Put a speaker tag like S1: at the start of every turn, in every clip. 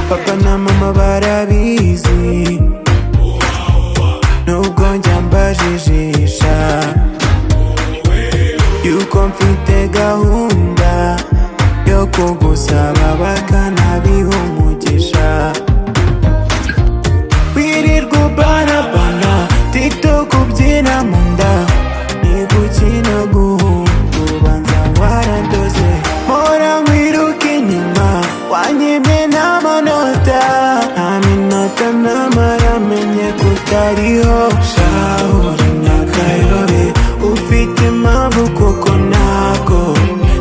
S1: Papa na mama barabizi nubwo njya mbajijisha yuko mfite gahunda yo kugusaba bakanabiha umugisha. Wirirwa ubanabana TikTok ubyina mu nda, niba ukina guhunga ubanza warandoze. Mpora nkwiruka inyuma wanyimye n'amanota, nta minota namara menye ko utariho. Shahu uri n'akayobe, ufite impamvu kuko ntabwo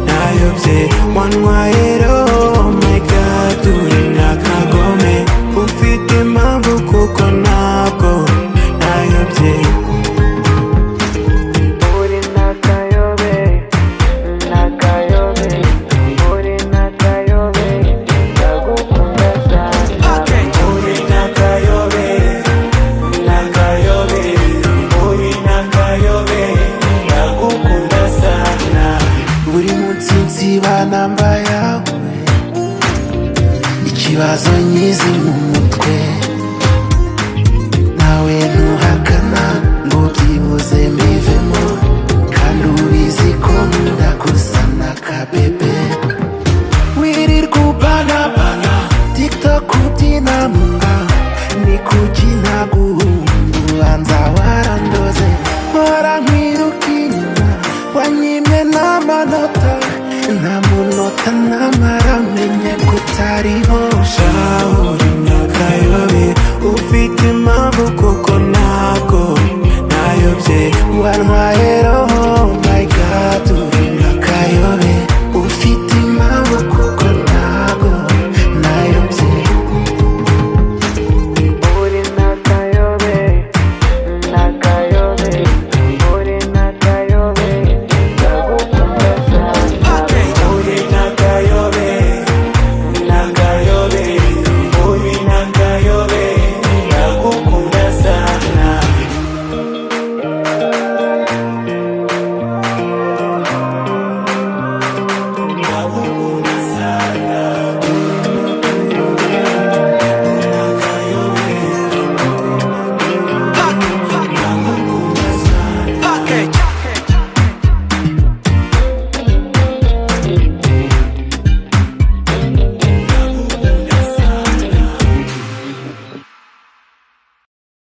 S1: nayobye. Wantwaye roho, oh my God, uri n'akagome, ufite impamvu kuko ntabwo nayobye. Uri n'akayobe, n'akayobe, uri n'akayobe, ndagukunda sana. Uri n'akayobe, n'akayobe, uri n'akayobe, ndagukunda sana. Buri munsi nsiba namba yawe, ikibazo nyizi mu mutwe, nawe ntuhakana ngo byibuze mbivemo, kandi ubizi ko nkunda gusa n'akabebe. Wirirwa ubanabana TikTok ubyina mu nda, ni kuki ntaguhunga ubanza warandoze. Mpora nkwiruka inyuma wanyimye n'amanota, nta munota namara menye ko utariho. Shahu uri n'akayobe, ufite impamvu kuko ntabwo nayobye. Wantwaye